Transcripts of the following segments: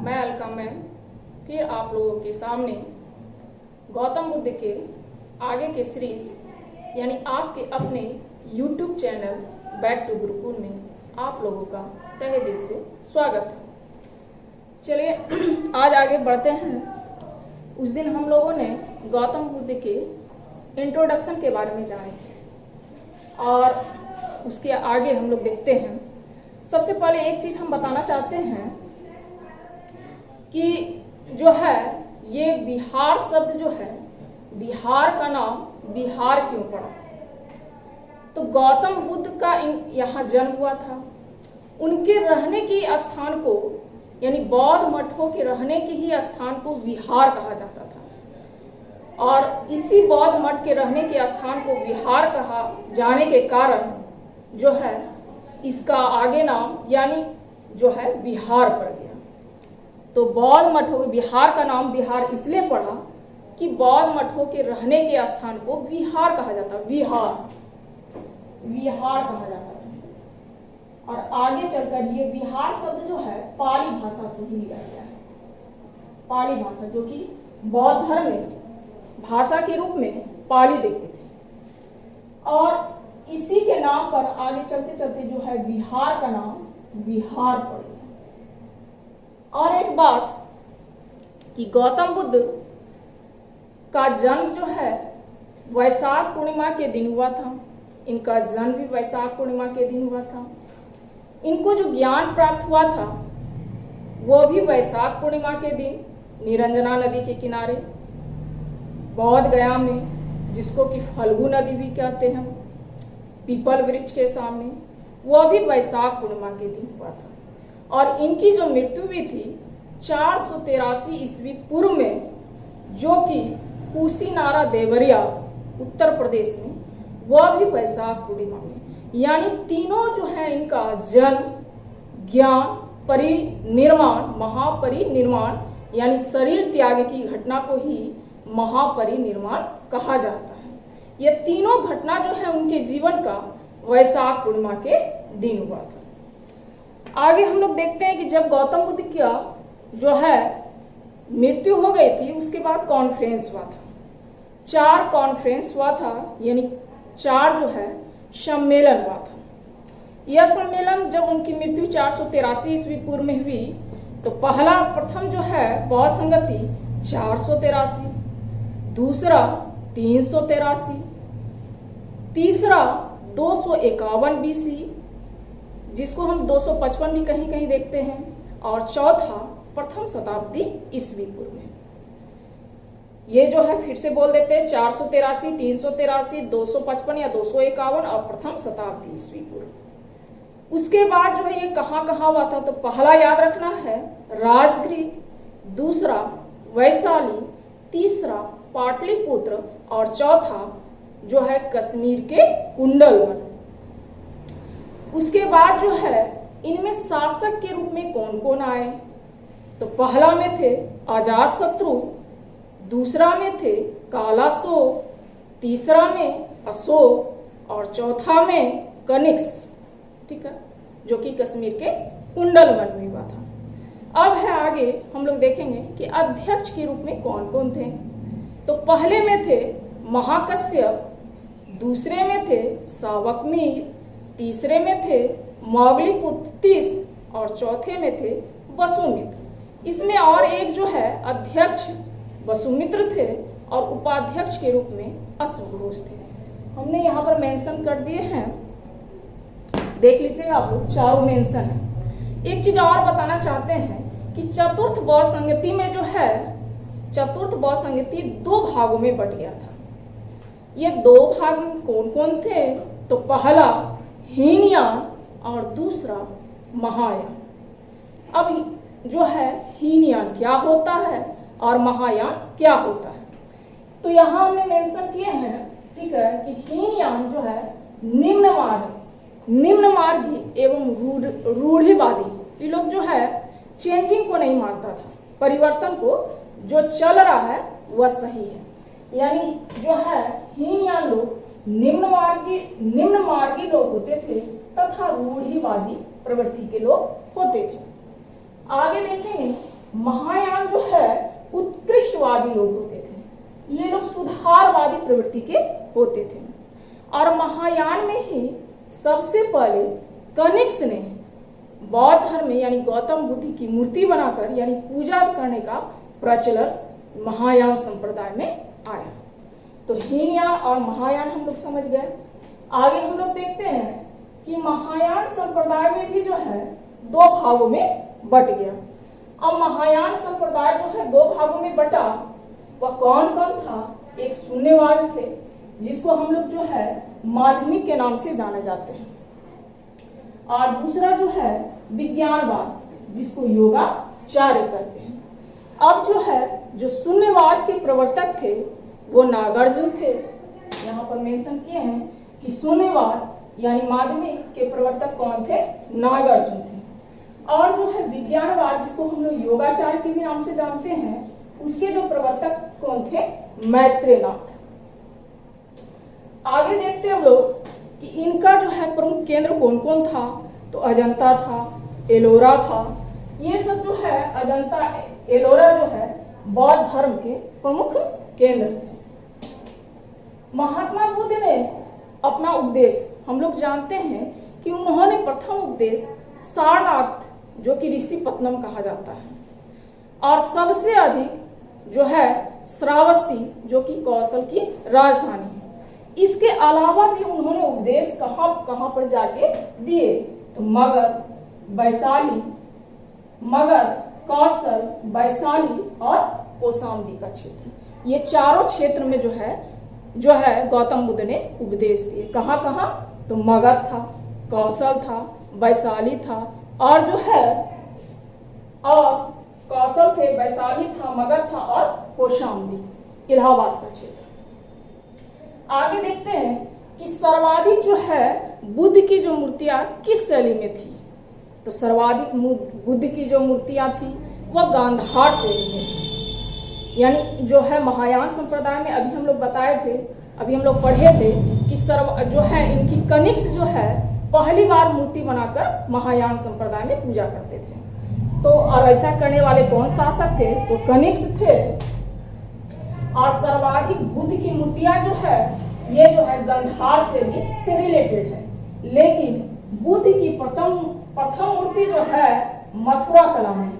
मैं अलका मैम फिर आप लोगों के सामने गौतम बुद्ध के आगे के सीरीज यानी आपके अपने YouTube channel back to Gurukul में आप लोगों का तहे दिल से स्वागत है। चलिए आज आगे बढ़ते हैं। उस दिन हम लोगों ने गौतम बुद्ध के इंट्रोडक्शन के बारे में जाने और उसके आगे हम लोग देखते हैं। सबसे पहले एक चीज़ हम बताना चाहते हैं कि जो है ये बिहार शब्द जो है, बिहार का नाम बिहार क्यों पड़ा? तो गौतम बुद्ध का यहाँ जन्म हुआ था। उनके रहने की स्थान को यानी बौद्ध मठों के रहने के ही स्थान को बिहार कहा जाता था और इसी बौद्ध मठ के रहने के स्थान को बिहार कहा जाने के कारण जो है इसका आगे नाम यानी जो है बिहार पड़ गया। तो बौद्ध मठों बिहार का नाम बिहार इसलिए पड़ा कि बौद्ध मठों के रहने के स्थान को बिहार कहा जाता, विहार कहा जाता था। और आगे चलकर ये बिहार शब्द जो है पाली भाषा से ही लिया गया है। पाली भाषा जो कि बौद्ध धर्म में भाषा के रूप में पाली देखते थे और इसी के नाम पर आगे चलते चलते जो है बिहार का नाम बिहार पड़ गया। और एक बात कि गौतम बुद्ध का जन्म जो है वैशाख पूर्णिमा के दिन हुआ था। इनका जन्म भी वैशाख पूर्णिमा के दिन हुआ था। इनको जो ज्ञान प्राप्त हुआ था वो भी वैशाख पूर्णिमा के दिन निरंजना नदी के किनारे बौद्ध गया में, जिसको कि फल्गु नदी भी कहते हैं, पीपल वृक्ष के सामने, वह भी वैशाख पूर्णिमा के दिन हुआ था। और इनकी जो मृत्यु भी थी 483 ईस्वी पूर्व में, जो कि कुशीनारा देवरिया उत्तर प्रदेश में, वह भी वैशाख पूर्णिमा में। यानी तीनों जो है इनका जन्म, ज्ञान, परिनिर्वाण, महापरिनिर्वाण यानी शरीर त्याग की घटना को ही महापरिनिर्वाण कहा जाता है। ये तीनों घटना जो है उनके जीवन का वैशाख पूर्णिमा के दिन हुआ था। आगे हम लोग देखते हैं कि जब गौतम बुद्ध का जो है मृत्यु हो गई थी उसके बाद कॉन्फ्रेंस हुआ था। 4 कॉन्फ्रेंस हुआ था यानी 4 जो है सम्मेलन हुआ था। यह सम्मेलन जब उनकी मृत्यु 483 ईस्वी पूर्व में हुई तो प्रथम जो है बौद्ध संगति 483, दूसरा 383, तीसरा 251 बीसी जिसको हम 255 भी कहीं कहीं देखते हैं, और चौथा प्रथम शताब्दी ईस्वी पूर्व में। ये जो है फिर से बोल देते हैं 483, 383, 255 या 251 और प्रथम शताब्दी ईस्वी पूर्व। उसके बाद जो है ये कहाँ हुआ था? तो पहला याद रखना है राजगृह, दूसरा वैशाली, तीसरा पाटलिपुत्र और चौथा जो है कश्मीर के कुंडलवन। उसके बाद जो है इनमें शासक के रूप में कौन कौन आए? तो पहला में थे अजातशत्रु, दूसरा में थे कालाशोक, तीसरा में अशोक और चौथा में कनिष्क, ठीक है, जो कि कश्मीर के कुंडलवन में हुआ था। अब है आगे हम लोग देखेंगे कि अध्यक्ष के रूप में कौन कौन थे। तो पहले में थे महाकश्यप, दूसरे में थे सावकमीर, तीसरे में थे मोगलीपुत्र और चौथे में थे वसुमित्र। इसमें और एक जो है अध्यक्ष वसुमित्र थे और उपाध्यक्ष के रूप में अश्वघोष थे। हमने यहाँ पर मेंशन कर दिए हैं, देख लीजिएगा आप लोग, चारों मेंशन है। एक चीज और बताना चाहते हैं कि चतुर्थ बौद्ध संगति में जो है चतुर्थ बौद्ध संगति 2 भागों में बट गया था। ये 2 भाग में कौन कौन थे? तो पहला हीनयान और दूसरा महायान। अब जो है हीनयान क्या होता है और महायान क्या होता है? तो यहाँ हमने मेंशन किए हैं, ठीक है, कि हीनयान जो है निम्न मार्गी एवं रूढ़िवादी, ये लोग जो है चेंजिंग को नहीं मानता था, परिवर्तन को, जो चल रहा है वह सही है। यानी जो है हीनयान लोग निम्न मार्गी लोग होते थे तथा रूढ़िवादी प्रवृत्ति के लोग होते थे। आगे देखेंगे महायान जो है उत्कृष्टवादी लोग होते थे, ये लोग सुधारवादी प्रवृत्ति के होते थे। और महायान में ही सबसे पहले कनिष्क ने बौद्ध धर्म में यानी गौतम बुद्ध की मूर्ति बनाकर यानी पूजा करने का प्रचलन महायान संप्रदाय में आया। तो हीनयान और महायान हम लोग समझ गए। आगे हम लोग देखते हैं कि महायान संप्रदाय में भी जो है दो भागों में बट गया। अब महायान संप्रदाय जो है दो भागों में बटा, वह कौन कौन था? एक शून्यवाद थे जिसको हम लोग जो है माध्यमिक के नाम से जाने जाते हैं, और दूसरा जो है विज्ञानवाद जिसको योगाचार्य कहते हैं। अब जो है जो शून्यवाद के प्रवर्तक थे वो नागार्जुन थे। यहाँ पर मेंशन किए हैं कि शून्यवाद यानी माध्यमिक के प्रवर्तक कौन थे? नागार्जुन थे। और जो है विज्ञानवाद जिसको हम लोग योगाचार्य के भी नाम से जानते हैं, उसके जो प्रवर्तक कौन थे? मैत्रेयनाथ। आगे देखते हैं हम लोग कि इनका जो है प्रमुख केंद्र कौन कौन था? तो अजंता था, एलोरा था। ये सब जो है अजंता एलोरा जो है बौद्ध धर्म के प्रमुख केंद्र थे। महात्मा बुद्ध ने अपना उपदेश, हम लोग जानते हैं कि उन्होंने प्रथम उपदेश सारनाथ जो कि ऋषिपत्तनम कहा जाता है, और सबसे अधिक जो है श्रावस्ती जो कि कौशल की राजधानी है। इसके अलावा भी उन्होंने उपदेश कहाँ कहाँ पर जाके दिए? तो मगध, वैशाली, मगध, कौशल, वैशाली और कौशाम्बी का क्षेत्र, ये चारों क्षेत्र में जो है गौतम बुद्ध ने उपदेश दिए। कहाँ कहाँ? तो मगध था, कौशल था, वैशाली था, और जो है और कौशल थे, वैशाली था, मगध था और कौशाम्बी, इलाहाबाद का क्षेत्र। आगे देखते हैं कि सर्वाधिक जो है बुद्ध की जो मूर्तियां किस शैली में थी? तो सर्वाधिक बुद्ध की जो मूर्तियां थी वह गांधार शैली में थी। यानी जो है महायान संप्रदाय में अभी हम लोग बताए थे, अभी हम लोग पढ़े थे कि जो है इनकी कनिष्क जो है पहली बार मूर्ति बनाकर महायान संप्रदाय में पूजा करते थे। तो और ऐसा करने वाले कौन शासक थे? तो कनिष्क थे। और सर्वाधिक बुद्ध की मूर्तियां जो है ये जो है गांधार शैली से रिलेटेड है, लेकिन बुद्ध की प्रथम मूर्ति जो है मथुरा कला में।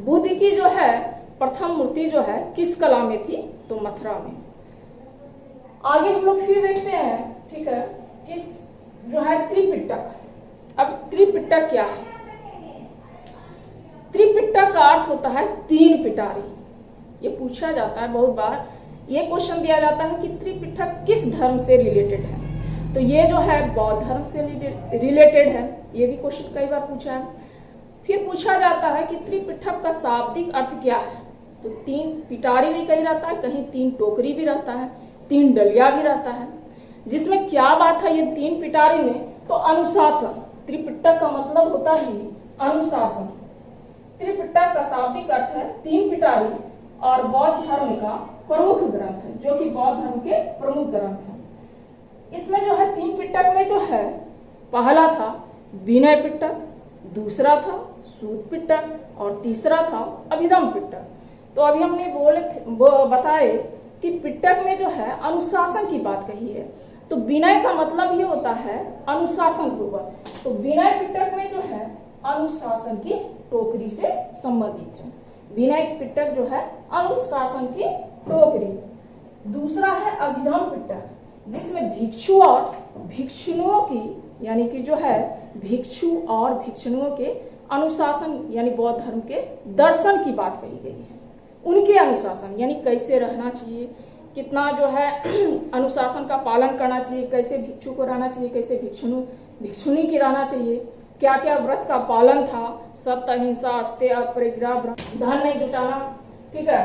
बुद्ध की जो है प्रथम मूर्ति जो है किस कला में थी? तो मथुरा में। आगे हम लोग फिर देखते हैं, ठीक है, किस जो है त्रिपिटक। अब त्रिपिटक क्या है? त्रिपिटक का अर्थ होता है तीन पिटारी। ये पूछा जाता है बहुत बार, ये क्वेश्चन दिया जाता है कि त्रिपिटक किस धर्म से रिलेटेड है? तो ये जो है बौद्ध धर्म से रिलेटेड है, ये भी क्वेश्चन कई बार पूछा है। फिर पूछा जाता है कि त्रिपिटक का शाब्दिक अर्थ क्या है? तो तीन पिटारी भी कहीं रहता है, कहीं तीन टोकरी भी रहता है, तीन डलिया भी रहता है। जिसमें क्या बात है ये तीन पिटारी में? तो अनुशासन। त्रिपिटक का मतलब होता ही अनुशासन। त्रिपिटक का शाब्दिक अर्थ है तीन पिटारी और बौद्ध धर्म का प्रमुख ग्रंथ है, जो कि बौद्ध धर्म के प्रमुख ग्रंथ है। इसमें जो है तीन पिटक में जो है पहला था विनय पिटक, दूसरा था सूत पिटक और तीसरा था अभिधम पिटक। तो अभी हमने बताए कि पिटक में जो है अनुशासन की बात कही है, तो विनय का मतलब ये होता है अनुशासन पूर्वक। तो विनय पिटक में जो है अनुशासन की टोकरी से संबंधित है। विनय पिटक जो है अनुशासन की टोकरी। दूसरा है अभिधम पिटक, जिसमें भिक्षु और भिक्षुणियों की यानी कि जो है भिक्षु और भिक्षुणियों के अनुशासन यानी बौद्ध धर्म के दर्शन की बात कही गई है। उनके अनुशासन यानी कैसे रहना चाहिए, कितना जो है अनुशासन का पालन करना चाहिए, कैसे भिक्षु को रहना चाहिए, कैसे भिक्षुणी की रहना चाहिए, क्या क्या व्रत का पालन था, सत्य, अहिंसा, अस्तेय, अपरिग्रह, धन नहीं जुटाना, ठीक है।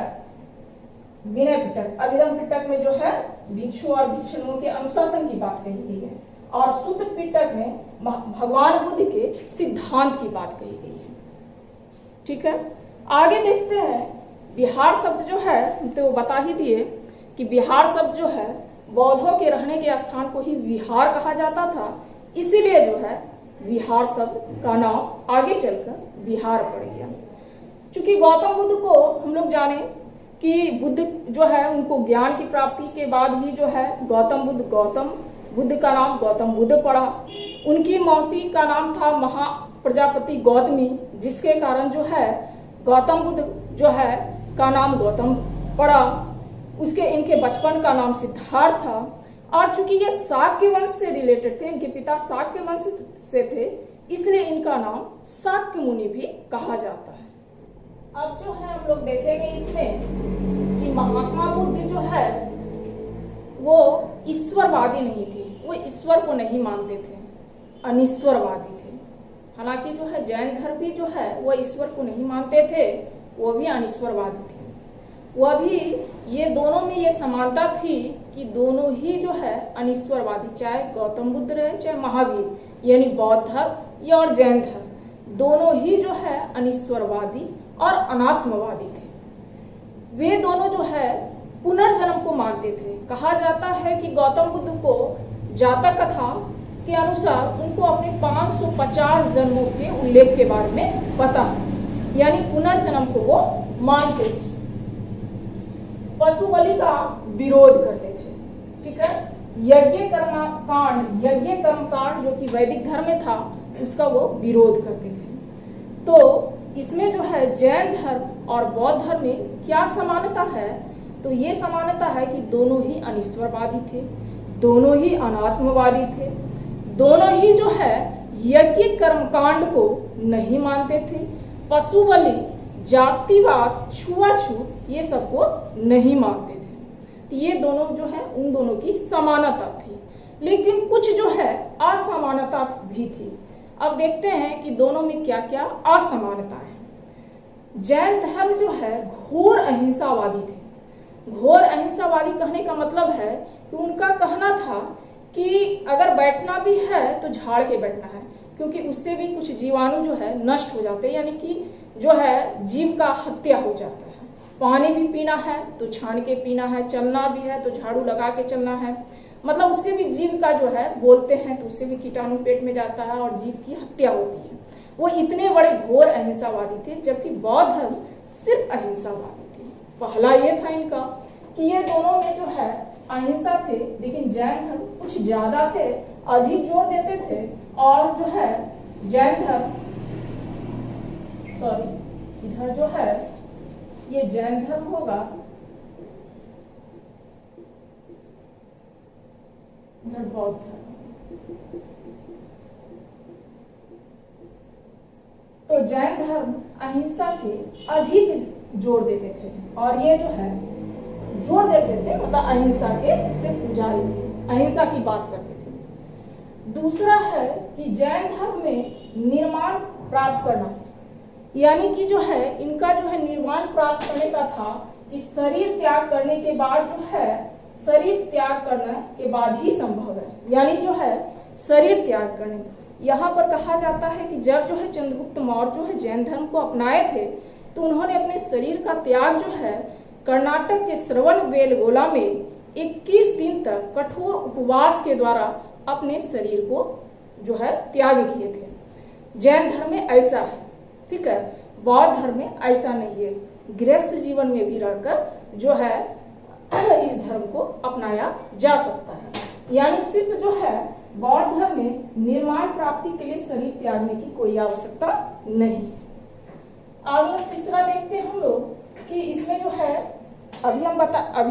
विनय पिटक। अभिधम पिटक में जो है भिक्षु और भिक्षुणियों के अनुशासन की बात कही गई है, और सूत पिटक में भगवान बुद्ध के सिद्धांत की बात कही गई है, ठीक है। आगे देखते हैं बिहार शब्द जो है तो बता ही दिए कि बिहार शब्द जो है बौद्धों के रहने के स्थान को ही विहार कहा जाता था, इसीलिए जो है विहार शब्द का नाम आगे चलकर बिहार पड़ गया। चूंकि गौतम बुद्ध को हम लोग जाने कि बुद्ध जो है उनको ज्ञान की प्राप्ति के बाद ही जो है गौतम बुद्ध का नाम गौतम बुद्ध पड़ा। उनकी मौसी का नाम था महा प्रजापति गौतमी, जिसके कारण जो है गौतम बुद्ध जो है का नाम गौतम पड़ा। उसके इनके बचपन का नाम सिद्धार्थ था। और चूंकि ये शाक्य वंश से रिलेटेड थे, इनके पिता शाक्य वंश से थे, इसलिए इनका नाम शाक्य मुनि भी कहा जाता है। अब जो है हम लोग देखेंगे इसमें कि महात्मा बुद्ध जो है वो ईश्वरवादी नहीं थे, वो ईश्वर को नहीं मानते थे, अनिश्वरवादी थे। हालांकि जो है जैन धर्म भी जो है वो ईश्वर को नहीं मानते थे, वो भी अनिश्वरवादी थे। वह भी ये दोनों में ये समानता थी कि दोनों ही जो है अनिश्वरवादी, चाहे गौतम बुद्ध रहे चाहे महावीर, यानी बौद्ध धर्म या और जैन धर्म, दोनों ही जो है अनिश्वरवादी और अनात्मवादी थे। वे दोनों जो है पुनर्जन्म को मानते थे। कहा जाता है कि गौतम बुद्ध को जातक कथा के अनुसार उनको अपने 550 जन्मों के उल्लेख के बारे में पता है, यानी पुनर्जन्म को वो मानते थे। पशु बलि का विरोध करते थे, ठीक है। यज्ञ कर्म कांड जो कि वैदिक धर्म में था, उसका वो विरोध करते थे। तो इसमें जो है जैन धर्म और बौद्ध धर्म में क्या समानता है, तो ये समानता है कि दोनों ही अनिश्वरवादी थे, दोनों ही अनात्मवादी थे, दोनों ही जो है यज्ञ कर्मकांड को नहीं मानते थे, पशु बलि, जातिवाद, छुआछूत ये सबको नहीं मानते थे। तो ये दोनों जो है उन दोनों की समानता थी, लेकिन कुछ जो है असमानता भी थी। अब देखते हैं कि दोनों में क्या क्या असमानता है। जैन धर्म जो है घोर अहिंसावादी थे। घोर अहिंसावादी कहने का मतलब है कि उनका कहना था कि अगर बैठना भी है तो झाड़ के बैठना है, क्योंकि उससे भी कुछ जीवाणु जो है नष्ट हो जाते हैं, यानी कि जो है जीव का हत्या हो जाता है। पानी भी पीना है तो छान के पीना है, चलना भी है तो झाड़ू लगा के चलना है, मतलब उससे भी जीव का जो है बोलते हैं तो उससे भी कीटाणु पेट में जाता है और जीव की हत्या होती है। वो इतने बड़े घोर अहिंसावादी थे, जबकि बौद्ध धर्म सिर्फ अहिंसावादी थे। पहला ये था इनका कि ये दोनों में जो है अहिंसा थे, लेकिन जैन धर्म कुछ ज्यादा थे, अधिक जोर देते थे। और जो है जैन धर्म इधर जो है ये जैन धर्म होगा, इधर बौद्ध धर्म। तो जैन धर्म अहिंसा के अधिक जोर देते थे, और ये जो है जोर देते थे मतलब अहिंसा के से पुजारी, अहिंसा की बात करते थे। दूसरा है कि जैन धर्म में निर्माण प्राप्त करना, यानी कि जो है इनका जो है निर्वाण प्राप्त करने का था कि शरीर त्याग करने के बाद जो है शरीर त्याग करने के बाद ही संभव है, यानी जो है शरीर त्याग करने। यहाँ पर कहा जाता है कि जब जो है चंद्रगुप्त मौर्य जो है जैन धर्म को अपनाए थे, तो उन्होंने अपने शरीर का त्याग जो है कर्नाटक के श्रवणबेलगोला में 21 दिन तक कठोर उपवास के द्वारा अपने शरीर को जो है त्याग किए थे। जैन धर्म में ऐसा है, ठीक है। बौद्ध धर्म में ऐसा नहीं है, गृहस्थ जीवन में भी रहकर जो है इस धर्म को अपनाया जा सकता है। यानी सिर्फ जो है बौद्ध धर्म में निर्माण प्राप्ति के लिए शरीर त्यागने की कोई आवश्यकता नहीं। अगला तीसरा देखते हैं हम लोग कि इसमें जो है अभी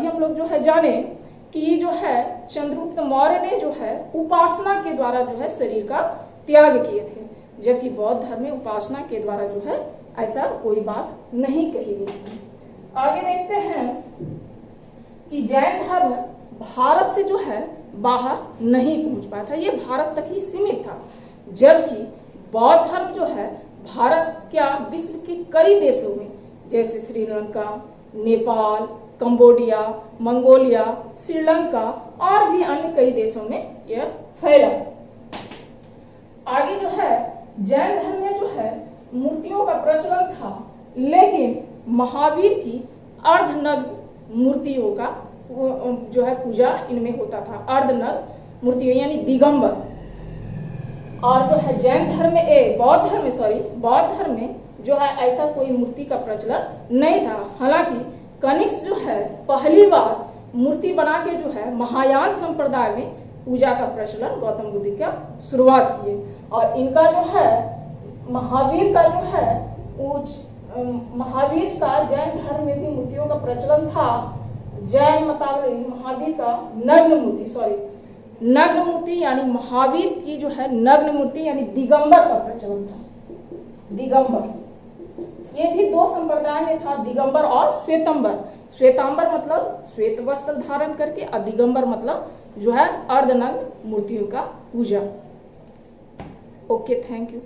हम लोग जो है जाने कि जो है चंद्रगुप्त मौर्य ने जो है उपासना के द्वारा जो है शरीर का त्याग किए थे, जबकि बौद्ध धर्म में उपासना के द्वारा जो है ऐसा कोई बात नहीं कही गई। आगे देखते हैं कि जैन धर्म भारत से जो है बाहर नहीं पहुंच पाया था, ये भारत तक ही सीमित था, जबकि बौद्ध धर्म जो है भारत क्या विश्व के कई देशों में जैसे श्रीलंका, नेपाल, कंबोडिया, मंगोलिया, श्रीलंका और भी अन्य कई देशों में यह फैला। आगे जो है जैन धर्म में जो है मूर्तियों का प्रचलन था, लेकिन महावीर की अर्धनग्न मूर्तियों का जो है पूजा इनमें होता था। अर्धनग्न मूर्तियों यानी दिगंबर। और जो है जैन धर्म में बौद्ध धर्म में जो है ऐसा कोई मूर्ति का प्रचलन नहीं था। हालांकि कनिष्क जो है पहली बार मूर्ति बना के जो है महायान संप्रदाय में पूजा का प्रचलन गौतम बुद्ध का शुरुआत किए। और इनका जो है महावीर का जो है महावीर का जैन धर्म में भी मूर्तियों का प्रचलन था। जैन मतावली महावीर का नग्न मूर्ति यानी महावीर की जो है नग्न मूर्ति यानी दिगंबर का प्रचलन था। दिगंबर ये भी दो संप्रदाय में था, दिगंबर और श्वेतंबर। श्वेतांबर मतलब श्वेत वस्त्र धारण करके और दिगंबर मतलब जो है अर्धनग्न मूर्तियों का पूजा। Okay, thank you.